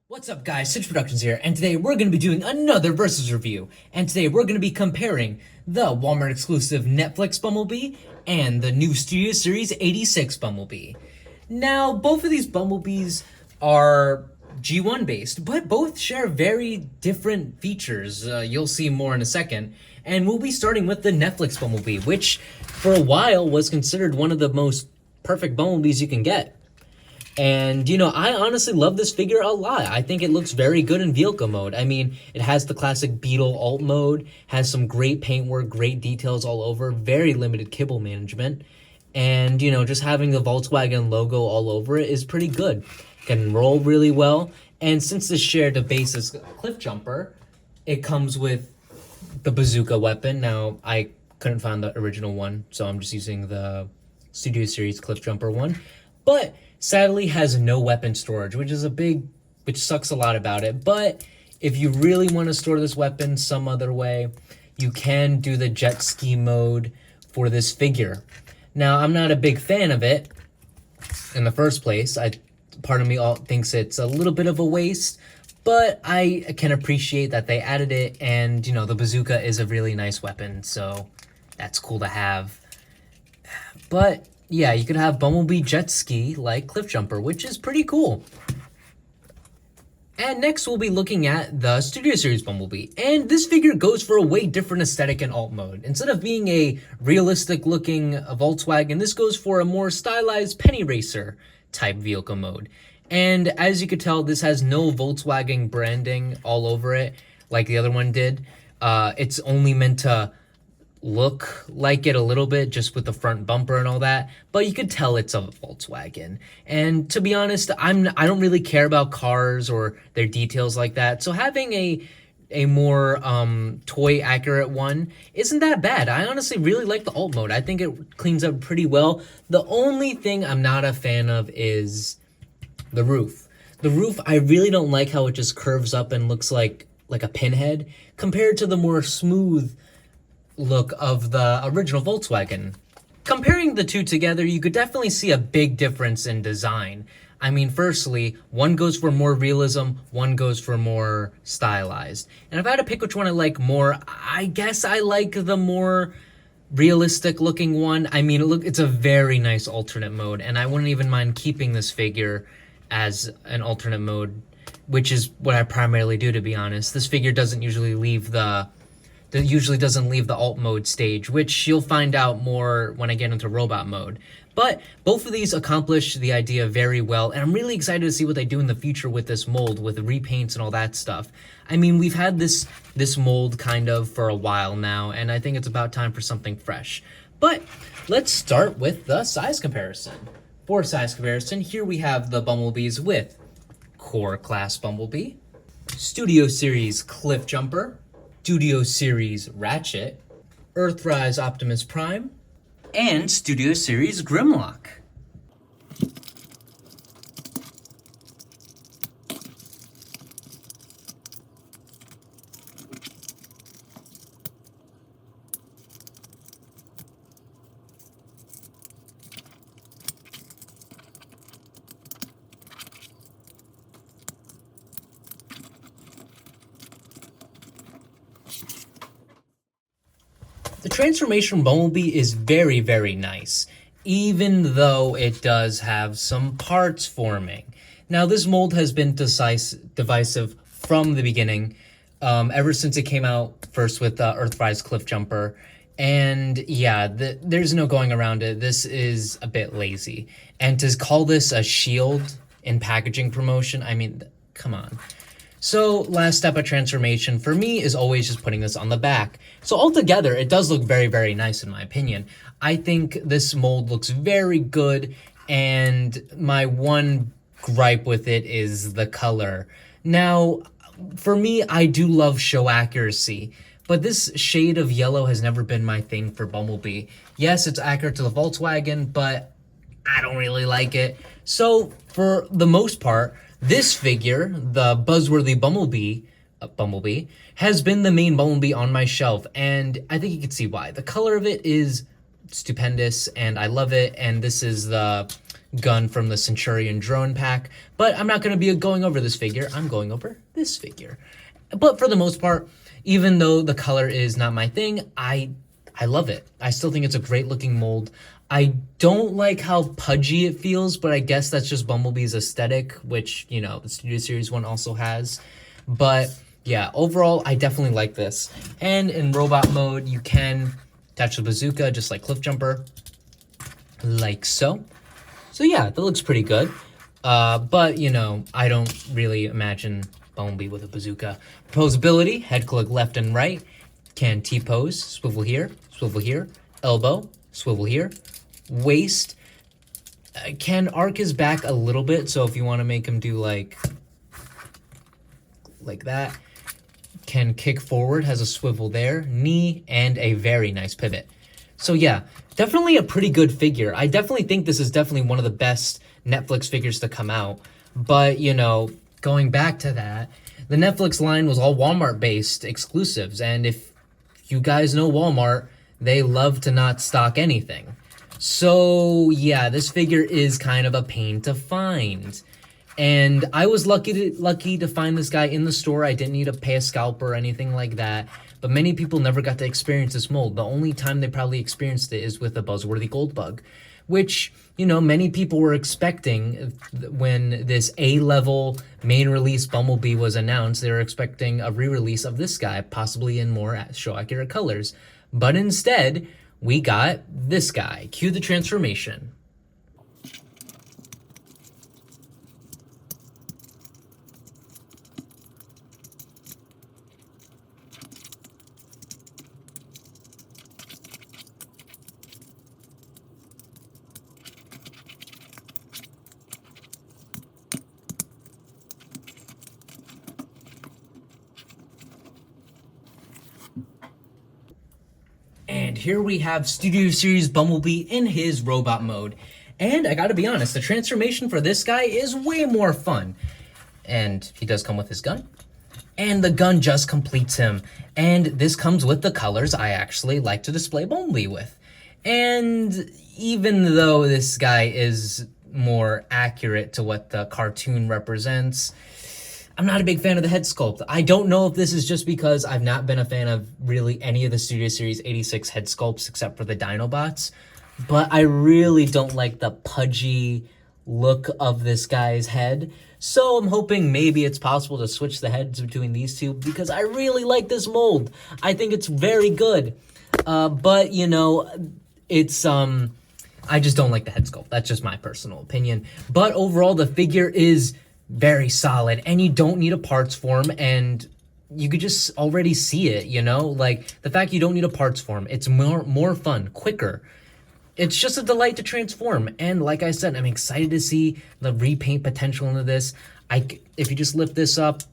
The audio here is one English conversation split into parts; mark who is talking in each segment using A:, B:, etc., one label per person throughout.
A: What's up guys, Sitch Productions here, and today we're going to be doing another Versus review. And today we're going to be comparing the Walmart exclusive Netflix Bumblebee and the new Studio Series 86 Bumblebee. Now, both of these Bumblebees are G1 based, but both share very different features. You'll see more in a second. And we'll be starting with the Netflix Bumblebee, which for a while was considered one of the most perfect Bumblebees you can get. And, you know, I honestly love this figure a lot. I think it looks very good in vehicle mode. I mean, it has the classic Beetle alt mode, has some great paintwork, great details all over, very limited kibble management. And, you know, just having the Volkswagen logo all over it is pretty good. Can roll really well. And since this shared a basis cliff jumper, it comes with the bazooka weapon. Now, I couldn't find the original one, so I'm just using the Studio Series cliff jumper one. But sadly has no weapon storage, which sucks a lot about it. But if you really want to store this weapon some other way, you can do the jet ski mode for this figure. Now, I'm not a big fan of it in the first place. Part of me thinks it's a little bit of a waste, but I can appreciate that they added it, and, you know, the bazooka is a really nice weapon, so that's cool to have. But yeah, you could have Bumblebee jet ski like cliff jumper, which is pretty cool. And next we'll be looking at the Studio Series Bumblebee. And this figure goes for a way different aesthetic in alt mode. Instead of being a realistic looking Volkswagen, this goes for a more stylized penny racer type vehicle mode. And as you could tell, this has no Volkswagen branding all over it like the other one did. It's only meant to look like it a little bit, just with the front bumper and all that, but you could tell it's a Volkswagen. And to be honest, I don't really care about cars or their details like that, so having a more toy accurate one isn't that bad. I honestly really like the alt mode. I think it cleans up pretty well. The only thing I'm not a fan of is the roof. The roof, I really don't like how it just curves up and looks like a pinhead compared to the more smooth look of the original Volkswagen. Comparing the two together, you could definitely see a big difference in design. I mean, firstly, one goes for more realism, one goes for more stylized. And if I had to pick which one I like more, I guess I like the more realistic looking one. I mean, look, it's a very nice alternate mode, and I wouldn't even mind keeping this figure as an alternate mode, which is what I primarily do, to be honest. This figure doesn't usually leave the alt mode stage, which you'll find out more when I get into robot mode. But both of these accomplish the idea very well, and I'm really excited to see what they do in the future with this mold, with repaints and all that stuff. I mean, we've had this mold kind of for a while now, and I think it's about time for something fresh. But let's start with the size comparison. For size comparison, here we have the Bumblebees with Core Class Bumblebee, Studio Series Cliff Jumper, Studio Series Ratchet, Earthrise Optimus Prime, and Studio Series Grimlock. The transformation Bumblebee is very, very nice, even though it does have some parts forming. Now, this mold has been divisive from the beginning, ever since it came out first with Earthrise Cliff Jumper. And yeah, there's no going around it. This is a bit lazy. And to call this a shield in packaging promotion, I mean, come on. So last step of transformation for me is always just putting this on the back. So altogether, it does look very, very nice in my opinion. I think this mold looks very good, and my one gripe with it is the color. Now, for me, I do love show accuracy, but this shade of yellow has never been my thing for Bumblebee. Yes, it's accurate to the Volkswagen, but I don't really like it. So for the most part, this figure, the buzzworthy Bumblebee, has been the main Bumblebee on my shelf, and I think you can see why. The color of it is stupendous, and I love it. And this is the gun from the Centurion drone pack. But I'm not going to be going over this figure. I'm going over this figure. But for the most part, even though the color is not my thing, I love it. I still think it's a great looking mold. I don't like how pudgy it feels, but I guess that's just Bumblebee's aesthetic, which, you know, the Studio Series one also has. But yeah, overall, I definitely like this. And in robot mode, you can attach the bazooka just like Cliffjumper, like so. So yeah, that looks pretty good. But, you know, I don't really imagine Bumblebee with a bazooka. Posability, head click left and right. Can T-pose, swivel here, elbow, swivel here. Waist, can arc his back a little bit, so if you want to make him do like that. Can kick forward, has a swivel there. Knee, and a very nice pivot. So yeah, definitely a pretty good figure. I definitely think this is definitely one of the best Netflix figures to come out. But, you know, going back to that, the Netflix line was all Walmart-based exclusives, and if you guys know Walmart, they love to not stock anything. So yeah, this figure is kind of a pain to find. And I was lucky to find this guy in the store. I didn't need to pay a scalper or anything like that. But many people never got to experience this mold. The only time they probably experienced it is with a Buzzworthy Gold Bug, which, you know, many people were expecting when this A-level main release Bumblebee was announced. They were expecting a re-release of this guy, possibly in more show-accurate colors. But instead, we got this guy. Cue the transformation. And here we have Studio Series Bumblebee in his robot mode. And I gotta be honest, the transformation for this guy is way more fun. And he does come with his gun. And the gun just completes him. And this comes with the colors I actually like to display Bumblebee with. And even though this guy is more accurate to what the cartoon represents, I'm not a big fan of the head sculpt. I don't know if this is just because I've not been a fan of really any of the Studio Series 86 head sculpts except for the Dinobots, but I really don't like the pudgy look of this guy's head. So I'm hoping maybe it's possible to switch the heads between these two because I really like this mold. I think it's very good. But, you know, it's, I just don't like the head sculpt. That's just my personal opinion. But overall, the figure is very solid, and you don't need a parts form, and you could just already see it, you know? Like, the fact you don't need a parts form, it's more fun, quicker. It's just a delight to transform, and like I said, I'm excited to see the repaint potential into this. If you just lift this up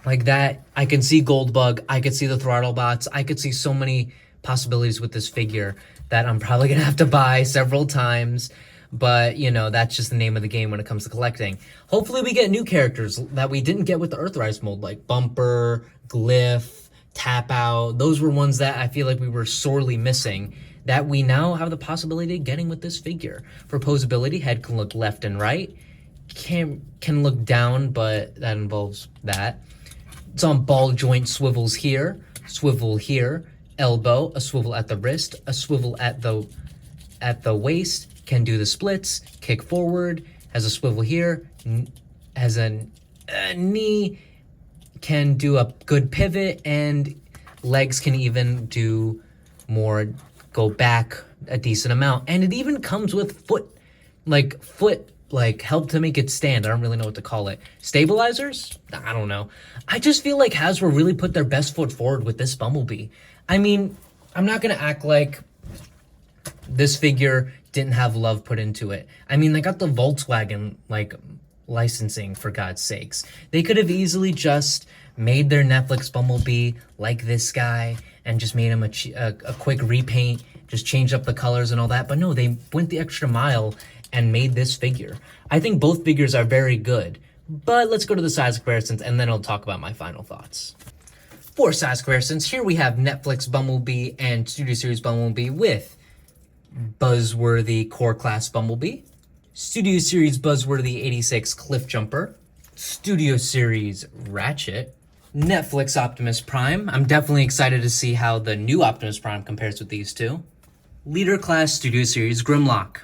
A: like that, I can see Goldbug, I could see the throttle bots, I could see so many possibilities with this figure that I'm probably gonna have to buy several times. But, you know, that's just the name of the game when it comes to collecting. Hopefully we get new characters that we didn't get with the Earthrise mold, like Bumper, Glyph, Tap Out. Those were ones that I feel like we were sorely missing that we now have the possibility of getting with this figure. For posability, head can look left and right. Can look down, but that involves that. It's on ball joint swivels here, swivel here, elbow, a swivel at the wrist, a swivel at the waist. Can do the splits, kick forward, has a swivel here, has a knee, can do a good pivot, and legs can even do more, go back a decent amount. And it even comes with foot help to make it stand. I don't really know what to call it. Stabilizers? I don't know. I just feel like Hasbro really put their best foot forward with this Bumblebee. I mean, I'm not gonna act like this figure didn't have love put into it. I mean, they got the Volkswagen, like, licensing, for God's sakes. They could have easily just made their Netflix Bumblebee like this guy and just made him a quick repaint, just changed up the colors and all that. But no, they went the extra mile and made this figure. I think both figures are very good. But let's go to the size comparisons, and then I'll talk about my final thoughts. For size comparisons, here we have Netflix Bumblebee and Studio Series Bumblebee with buzzworthy core class Bumblebee, Studio Series buzzworthy 86 Cliff Jumper, Studio Series Ratchet, Netflix Optimus Prime. I'm definitely excited to see how the new Optimus Prime compares with these two. Leader Class Studio Series Grimlock.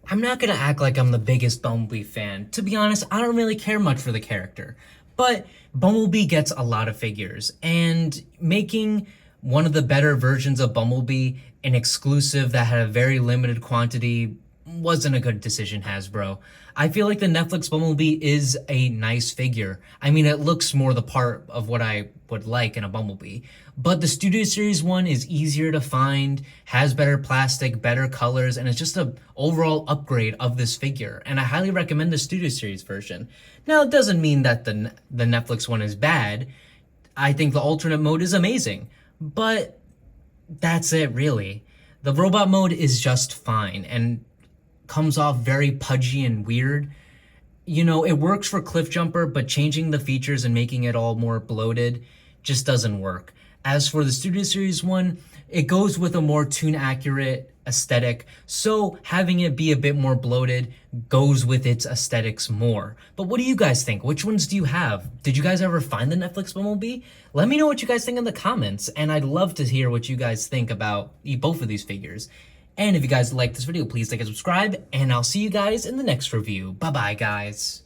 A: I'm not gonna act like I'm the biggest Bumblebee fan. To be honest, I don't really care much for the character. But Bumblebee gets a lot of figures, and making one of the better versions of Bumblebee an exclusive that had a very limited quantity wasn't a good decision, Hasbro. I feel like the Netflix Bumblebee is a nice figure. I mean, it looks more the part of what I would like in a Bumblebee. But the Studio Series one is easier to find, has better plastic, better colors, and it's just an overall upgrade of this figure. And I highly recommend the Studio Series version. Now, it doesn't mean that the Netflix one is bad. I think the alternate mode is amazing. But that's it, really. The robot mode is just fine, and comes off very pudgy and weird. You know, it works for Cliff Jumper, but changing the features and making it all more bloated just doesn't work. As for the Studio Series one, it goes with a more tune-accurate aesthetic, so having it be a bit more bloated goes with its aesthetics more. But what do you guys think? Which ones do you have? Did you guys ever find the Netflix Bumblebee? Let me know what you guys think in the comments, and I'd love to hear what you guys think about both of these figures. And if you guys like this video, please like and subscribe, and I'll see you guys in the next review. Bye-bye, guys.